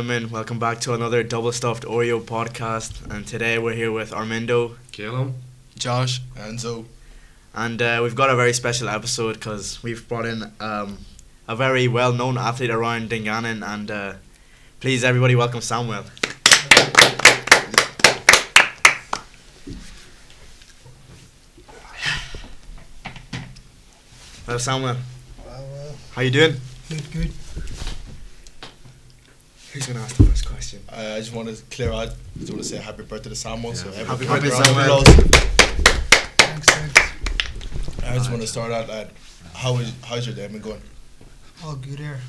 gentlemen, welcome back to another double stuffed Oreo podcast. And today we're here with Armindo, Caelum, Josh, Enzo, and we've got a very special episode because we've brought in a very well-known athlete around Dungannon, and please everybody welcome Samuel. Hello Samuel. Well, How you doing? good. Who's gonna ask the first question? I just want to clear out. I just want to say happy birthday to Samuel. Yeah. So Happy every birthday, round of Samuel. applause. Thanks. I just want to start out at how's your day been going? All good here.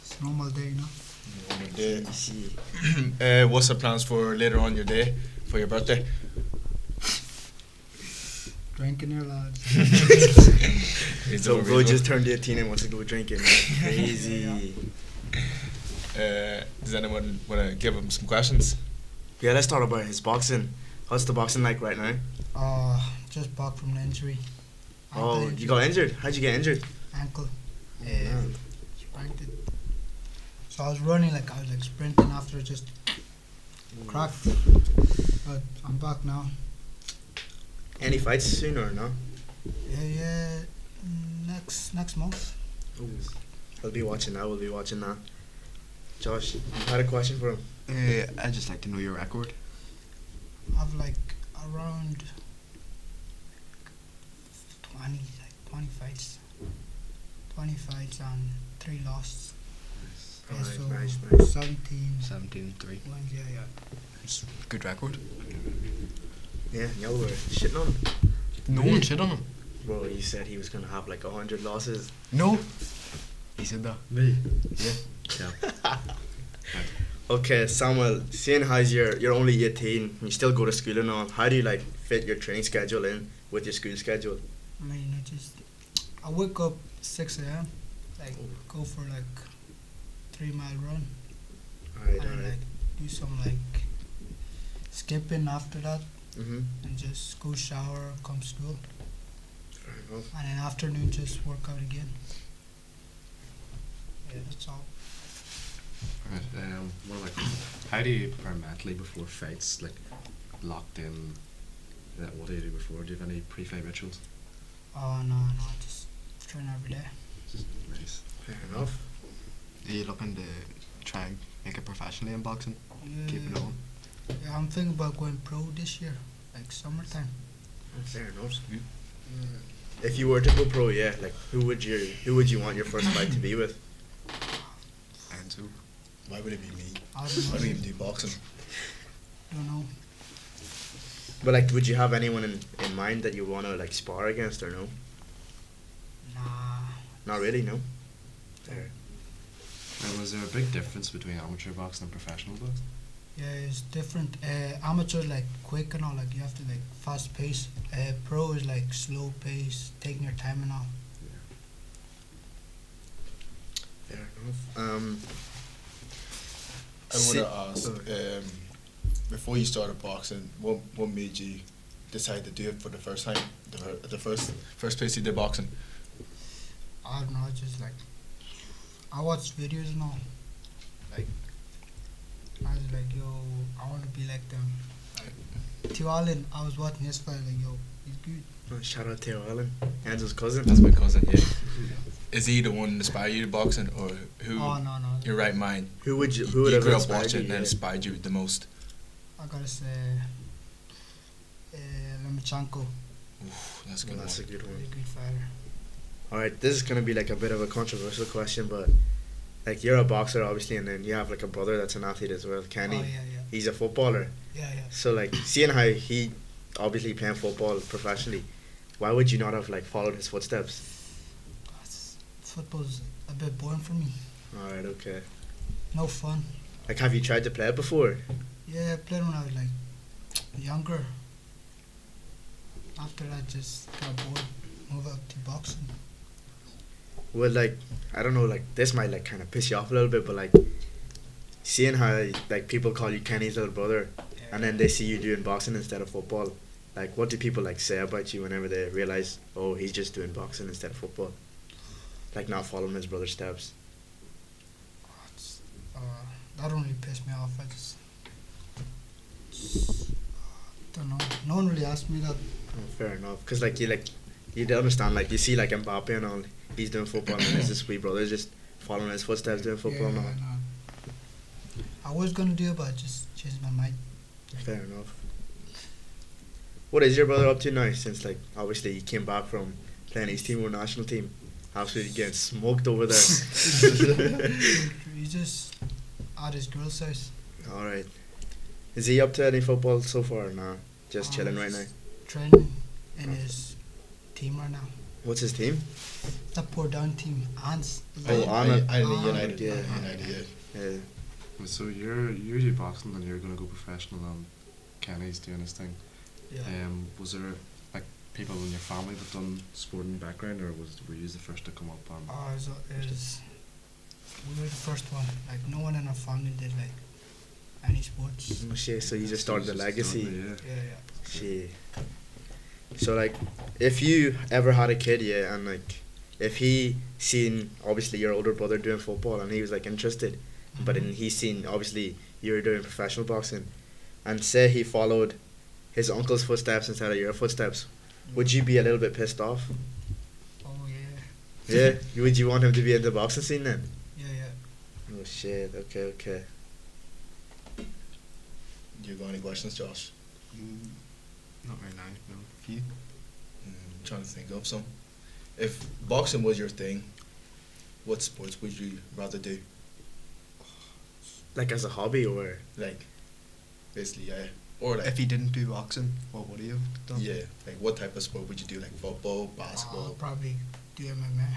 It's a normal day, What's the plans for later on your day for your birthday? Drinking here, lads. So bro just turned 18 and wants to go drinking. Crazy. Does anyone want to give him some questions? Yeah, let's talk about his boxing. What's the boxing like right now? Just back from an injury. Oh, you got injured? How'd you get injured? Ankle. Man. Sprained it. So I was running like sprinting after it just cracked. But I'm back now. Any fights soon or no? Yeah. Next month. We'll be watching that. Josh, you had a question for him? I'd just like to know your record. I've like around 20 fights. 20 fights and 3 losses. Alright, So nice. 17 17-3. wins, yeah. It's a good record. Yeah, y'all were shitting on him. No one shit on him. Bro, you said he was gonna have like 100 losses. No. He said that. Me? Yeah. Okay, Samuel, seeing how you're only 18, you still go to school and all, how do you like fit your training schedule in with your school schedule? I mean, I wake up 6 a.m. Go for 3-mile run, and do some skipping after that, Mm-hmm. and just go shower, come school, Fair enough. and in afternoon just work out again. Yeah, that's all. Right. How do you prepare mentally before fights? Locked in. What do you do before? Do you have any pre-fight rituals? Oh no, just train every day. Just nice. Fair enough. Are you looking to try and make it professionally in boxing? Keep it on. Yeah, I'm thinking about going pro this year, summertime. Fair enough. If you were to go pro, yeah, who would you want your first fight to be with? Enzo. Why would it be me? I don't know. I don't even do boxing. Don't know. But would you have anyone in mind that you want to spar against or no? Nah. Not really, no. Fair. Was there a big difference between amateur boxing and professional boxing? Yeah, it's different. Amateur quick and all, you have to fast pace. Pro is slow pace, taking your time and all. Fair enough. I want to ask, before you started boxing, what made you decide to do it for the first time? The first place you did boxing? I don't know, just I watched videos and all. I was yo, I want to be like them. Theo Allen, I was watching his fight, yo, he's good. Oh, shout out Theo Allen, Enzo's cousin. That's my cousin, yeah. Is he the one that inspired you to boxing, or who? Oh, no. Your right mind. Who would You have grew up inspired watching you? and that inspired you the most? I gotta say, Lomachenko, Oof, that's a good Well, that's a one. good he's one. a good fighter. Alright, this is gonna be a bit of a controversial question, but you're a boxer obviously, and then you have a brother that's an athlete as well, Kenny. Oh, yeah. He's a footballer. Yeah. So seeing how he obviously playing football professionally, why would you not have followed his footsteps? Football's a bit boring for me. Alright, okay. No fun. Have you tried to play it before? Yeah, I played when I was younger. After that, just got bored. Move up to boxing. Well, I don't know, this might kind of piss you off a little bit, but seeing how people call you Kenny's little brother, and then they see you doing boxing instead of football, what do people say about you whenever they realize, oh, he's just doing boxing instead of football, not following his brother's steps? that don't really piss me off. I just don't know. No one really asked me that. Oh, fair enough. Cause like you do understand, like you see like Mbappe and all, he's doing football and his just wee brother just following his footsteps doing football and all. I know. I was gonna do it, but I just changed my mind. Fair enough. What is your brother up to now? Since like obviously he came back from playing his team or national team, absolutely getting smoked over there. He's just at his girl's house. All right. Is he up to any football so far or nah? Just chilling right now. Training in his team right now. What's his team? The poor down team, Ants. United. Yeah. United. Yeah. So you're do boxing and you're gonna go professional, and Kenny's doing his thing. Yeah. Was there like people in your family that done sporting background, or were you the first to come up on? We were the first one. Like no one in our family did like any sports. Oh shit! So you just started the legacy. Yeah. Shit. So like, if you ever had a kid, yeah, and like, if he seen obviously your older brother doing football and he was like interested, but then he seen obviously you were doing professional boxing, and say he followed his uncle's footsteps instead of your footsteps, would you be a little bit pissed off? Oh yeah. Yeah. Would you want him to be in the boxing scene then? Yeah. Oh shit. Okay. You got any questions, Josh? Not right now. No. Few. Trying to think of some. If boxing was your thing, what sports would you rather do? Like as a hobby or? Like, basically, yeah. Or like, If he didn't do boxing, what would he have done? yeah, like what type of sport would you do? Like football, basketball, I'll probably do MMA.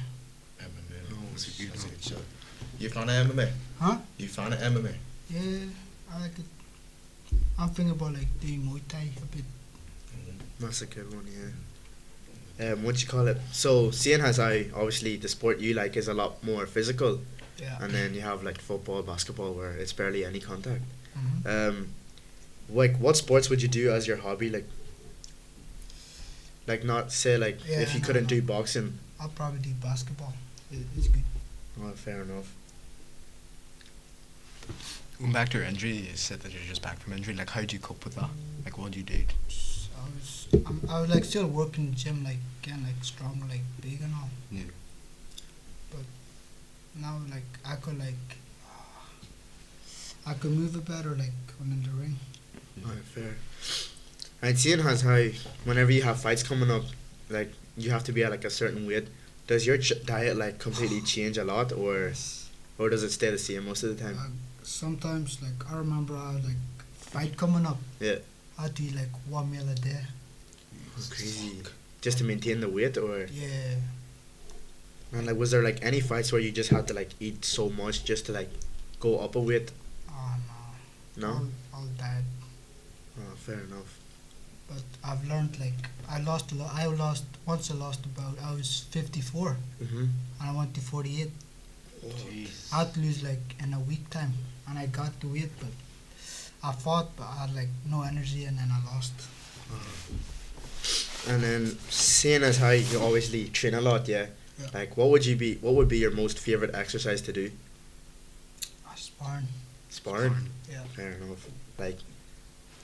MMA. Oh, that's a good That's a one. good shot. You fan of MMA? Huh? You fan of MMA? Yeah, I like it. I'm thinking about like doing Muay Thai a bit. That's a good one, yeah. What you call it? So seeing as I obviously the sport you like is a lot more physical, Yeah. and then you have like football, basketball where it's barely any contact. Mm-hmm. Like what sports would you do as your hobby? Like not say like Yeah, if you no, couldn't no. do boxing. I'll probably do basketball. It's good. Oh, fair enough. Going back to your injury, you said that you're just back from injury. Like, how do you cope with that? Like, what do you do? I was like still working in the gym, like getting like stronger, like big and all. Yeah. But now like I could move it better, like when in the ring. Oh, fair. And seeing as how whenever you have fights coming up, like you have to be at like a certain weight. Does your diet like completely change a lot, or does it stay the same most of the time? Sometimes like I remember I had like fight coming up. Yeah. I had to eat like 1 meal a day. Oh, crazy. Just to maintain the weight, or? Yeah. And like, was there like any fights where you just had to like eat so much just to like go up a weight? Oh no. No. All diet. Oh, fair enough. But I've learned like I lost a lot. I lost about I was 54 Mhm. and I went to 48. Jeez. I had to lose like in a week time, and I got the weight, but I fought, but I had like no energy, and then I lost. And then seeing as how you obviously train a lot, yeah. Yeah. Like, what would be your most favorite exercise to do? Sparring. Sparring. Yeah. Fair enough. Like,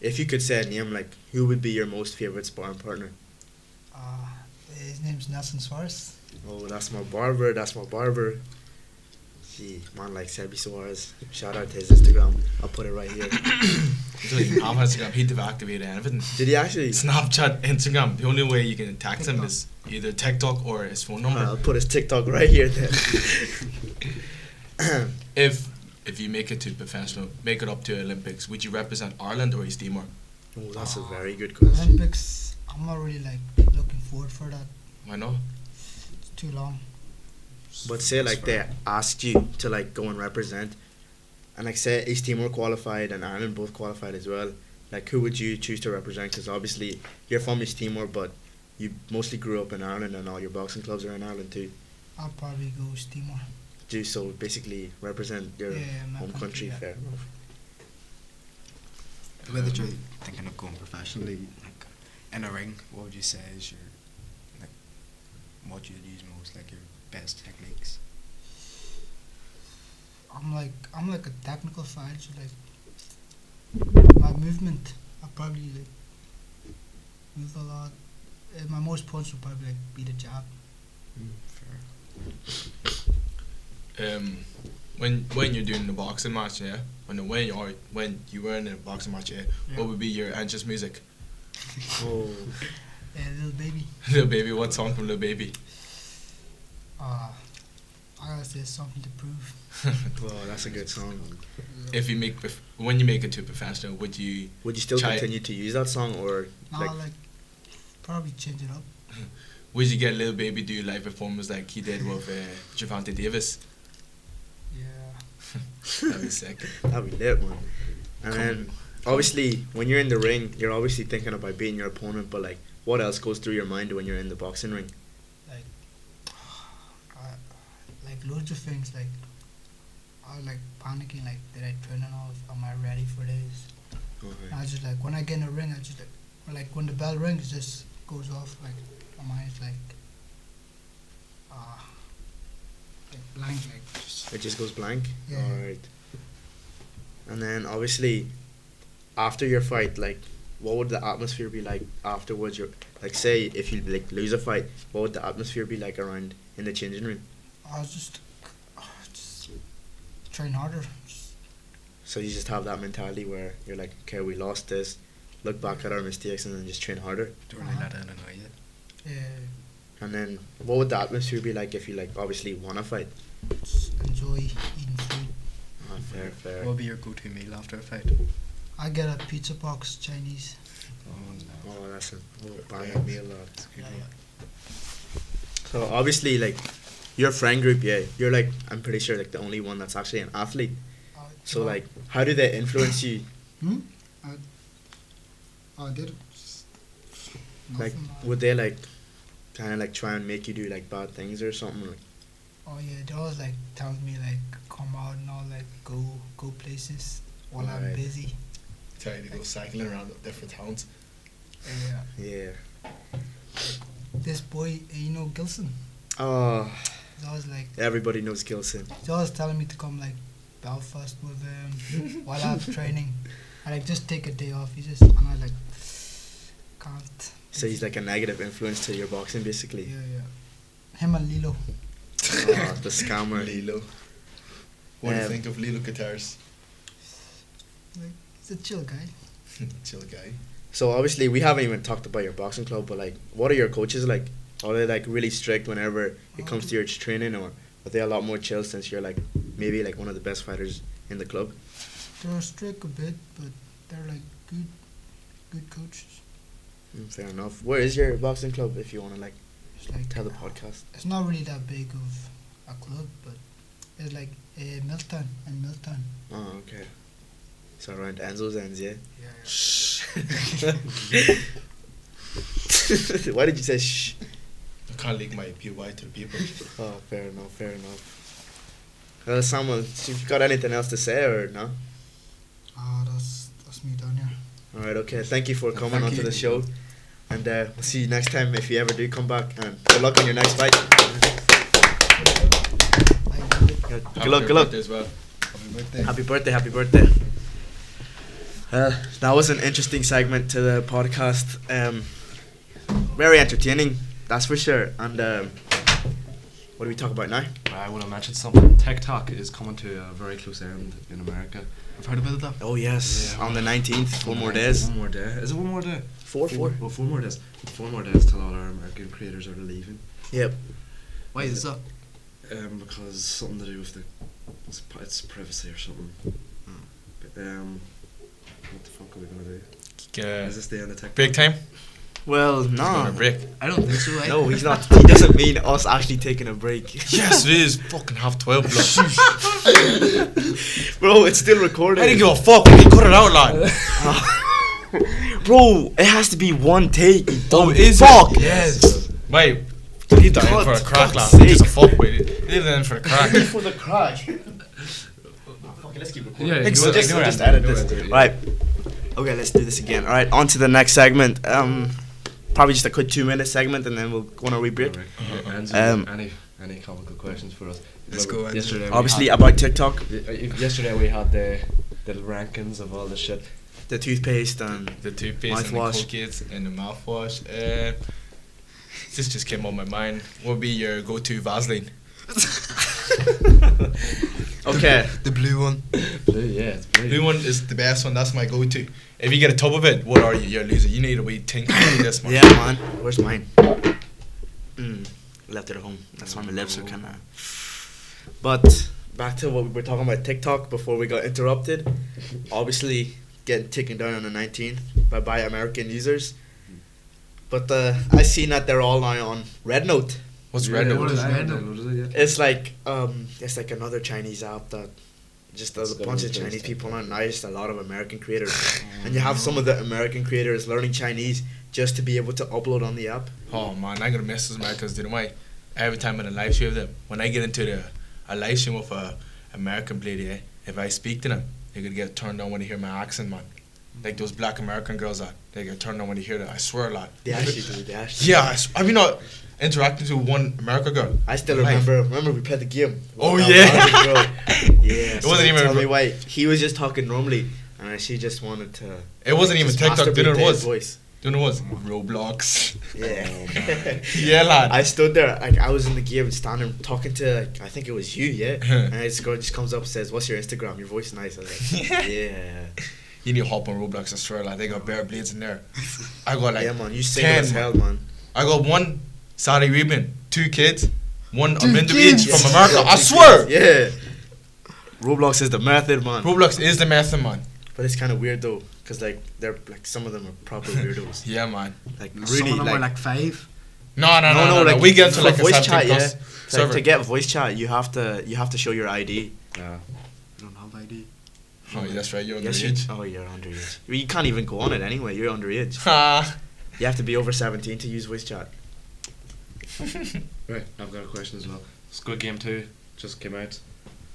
if you could say a name, like, who would be your most favorite sparring partner? His name's Nelson Suarez. Oh, that's my barber. Gee, man, like Sebi Suarez. Shout out to his Instagram. I'll put it right here. He doesn't even have Instagram. He deactivated everything. Did he actually? Snapchat, Instagram. The only way you can text him is either TikTok or his phone number. I'll put his TikTok right here then. If you make it to professional, make it up to Olympics, would you represent Ireland or East Timor? Oh, that's a very good question. Olympics, I'm not really like looking forward for that. Why not? It's too long. But say like they asked you to like go and represent, and like say East Timor qualified and Ireland both qualified as well. Like who would you choose to represent? Because obviously you're from East Timor, but you mostly grew up in Ireland and all your boxing clubs are in Ireland too. I'll probably go East Timor. Do so basically represent your my home country. yeah. Fair enough. The way that you're thinking of going professionally, like in a ring, what would you say is your, like, what you'd use most, like your best techniques? I'm like a technical fighter, so like my movement, I probably like move a lot. My most punch would probably like be the jab. Fair. When you're doing the boxing match, yeah, when you were in a boxing match, yeah, what would be your entrance music? Oh. Little baby. Little Baby, what song from Little Baby? I gotta say something to prove. Oh, that's a good song. If you when you make it to professional, would you still try- continue to use that song, or Like probably change it up. would you get Little Baby do live performance like he did with Javante Davis? Yeah. That'd be sick. that'd be lit, man. And then obviously when you're in the ring, you're obviously thinking about beating your opponent, but like what else goes through your mind when you're in the boxing ring? Like loads of things. Like I was like panicking. Like, did I train enough? Am I ready for this? Okay. I just like when I get in the ring, I just like when the bell rings, it just goes off. Like my mind's like blank. Like just It just goes blank? Yeah. Alright. And then obviously after your fight, like what would the atmosphere be like afterwards? You're like, say if you like lose a fight, what would the atmosphere be like around in the changing room? I was just train harder. So you just have that mentality where you're like, okay, we lost this, look back at our mistakes and then just train harder. Don't really let it annoy you. Yeah, And then what would the atmosphere be like if you like obviously won a fight? just enjoy eating food. Fair. What would be your go-to meal after a fight? I get a pizza box Chinese. Oh no. Oh, that's a banging meal, lad. So obviously, like, your friend group, yeah, you're like, I'm pretty sure like the only one that's actually an athlete. So like, how do they influence you? I did. Like, would they like, kind of like try and make you do like bad things or something? Like, Oh yeah, they always like tell me like come out and all like go places while I'm Right. busy. Tell you to go cycling around different towns. yeah. This boy, you know Gilson. Oh, He's always like everybody knows Gilson. he's always telling me to come like Belfast with him while I'm training. I like just take a day off. And I like can't. So he's like a negative influence to your boxing, basically. Yeah. Him and Lilo. Oh, the scammer. Lilo. What do you think of Lilo guitars? Like he's a chill guy. Chill guy. So obviously we haven't even talked about your boxing club, but like, what are your coaches like? Are they like really strict whenever it comes to your training, or are they a lot more chill since you're like maybe like one of the best fighters in the club? They're strict a bit, but they're like good coaches. Fair enough. Where is your boxing club, if you want to like It's like tell the podcast? it's not really that big of a club, but it's like Milltown and Milltown. Oh, okay. So around Enzo's ends, yeah. Why did you say shh? I can't leak my PY to the people. Oh, fair enough. Samuel, so you got anything else to say or no? That's me done here. All right, okay. Thank you for coming Thank onto you. the show, and we'll see you next time if you ever do come back. And good luck on your next fight. Good luck. birthday as well. Happy birthday. That was an interesting segment to the podcast. Very entertaining, that's for sure. And what do we talk about now? I want to mention something. TikTok is coming to a very close end in America. I've heard about that. Oh yes, Yeah. on the 19th, 4 more days. One more day. Is it one more day? Four. Well, 4 more days. 4 more days till all our American creators are leaving. Yep. Why is that? Because something to do with it's privacy or something. But, what the fuck are we gonna do? Is this the end of TikTok? Break time? Well, Going no. to break. I don't think so. No, he's not. He doesn't mean us actually taking a break. Yes, it is. Fucking half 12, blood. Bro, it's still recording. I didn't give a fuck. We can cut it out, lad. Bro, it has to be one take. Oh, is Fuck. it? Yes. Wait, leave that in for a crack, lad. God's Just a sake. fuck, wait. Leave that in for a crack. For the crack. Let's keep recording. Yeah, We'll you just edit this. Right. Okay, let's do this again. Alright, on to the next segment. probably just a quick 2-minute segment, and then we'll go on a wee break. Enzo, any comical questions for us? Let's go, Enzo. Yesterday we Obviously had- about TikTok, yesterday we had the rankings of all the shit. the toothpaste and The toothpaste and the Mouthwash. Colgate and the mouthwash. This just came on my mind. What would be your go-to Vaseline? okay. The blue one. Blue, yeah, it's blue. Blue one is the best one. That's my go-to. If you get a tub of it, what are you? You're a loser. You need a wee tink like this, man. Yeah, man. Where's mine? Left it at home. That's why my lips are kind of. But back to what we were talking about TikTok before we got interrupted. Obviously, getting taken down on the 19th by American users. But I seen that they're all now on Red Note. What's Yeah, red what note? What is I Red Note? downloaded it, yeah. It's like another Chinese app that just does a It's bunch of got Chinese replaced people on it. Now just a lot of American creators. And you have some of the American creators learning Chinese just to be able to upload on the app. Oh man, I'm gonna miss those Americans. Do you know why? Every time in a live stream with them, when I get into a live stream with a American lady, if I speak to them, they could get turned on when they hear my accent, man. Like those black American girls that they get turned on when they hear that. I swear, lad. They actually do. They actually. Yeah, have you not interacted with one American girl? I still in life? remember we played the game. Oh, That yeah. American girl. Yeah. It wasn't even Tell me a- why. He was just talking normally, and she just wanted to. It wasn't even just TikTok. Do you know what masturbate it to his was? voice. Do you know what it was? Roblox. Yeah. Yeah, lad. I stood there, like I was in the game, standing talking to, like, I think it was you, yeah. And this girl just comes up and says, "What's your Instagram? Your voice is nice." I was like, "Yeah." You need to hop on Roblox. I swear, lad. They got bare blades in there. I got like Yeah, man. You single 10, as hell, man. I got one Saudi Arabian, 2 kids, one Two Armindo kids? each from America. I swear. Yeah. Roblox is the method, man. Roblox is the method, man. But it's kind of weird though, cause like they're like some of them are proper weirdos. Yeah, man. Like Some really, of them like, were like 5. No. like We get to for like a voice 17 chat, yeah. plus Like, server. to get voice chat, you have to show your ID. Yeah. I don't have ID. Oh, yeah, that's right. You're Yes, underage. oh, you're underage. You can't even go on it anyway. You're underage. Ha. You have to be over 17 to use voice chat. Right, I've got a question as well. Squid Game 2 just came out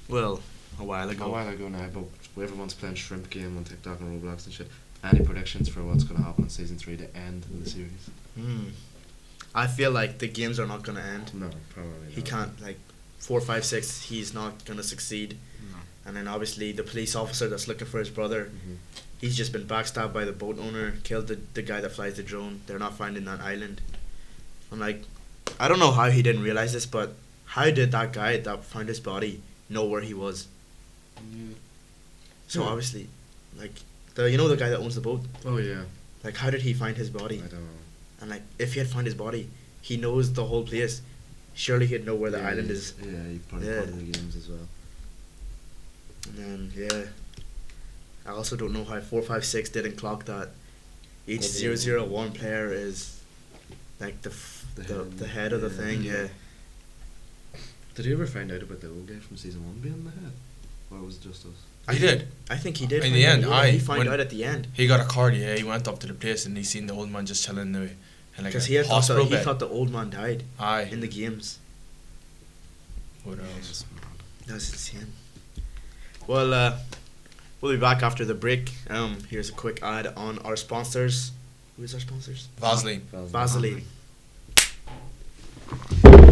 Well, a while a ago. while ago now, but everyone's playing Shrimp Game on TikTok and Roblox and shit. Any predictions for what's going to happen in Season 3, the end of the series? I feel like the games are not gonna end. No, probably He not. can't, like 4, 5, 6. He's not gonna succeed. No. And then obviously the police officer that's looking for his brother, Mhm. he's just been backstabbed by the boat owner, killed the guy that flies the drone. They're not finding that island. I'm like, I don't know how he didn't realize this, but how did that guy that found his body know where he was? So Yeah. obviously, like the guy that owns the boat, Oh, yeah. like how did he find his I body? don't know. And like if he had found his body, he knows the whole place. Surely he'd know where the Yeah, island he's- is. Yeah, he probably Yeah. played the games as well. And then yeah, I also don't know how 456 didn't clock that. Each Well, the- 001 player is like the The head of the yeah. thing. Yeah. Did you ever find out about the old guy from Season 1 being the head? Or was it just us? He did. I think he did. In find the out, end, yeah, aye, he found when- out at the end He got a card, yeah. He went up to the place and he seen the old man just chilling there. In like because a he had hospital he bed. thought the old man died Aye. in the games. What else? It's mad. That's insane. Well, we'll be back after the break. Here's a quick ad on our sponsors. Who is our sponsors? Vaseline. Vaseline.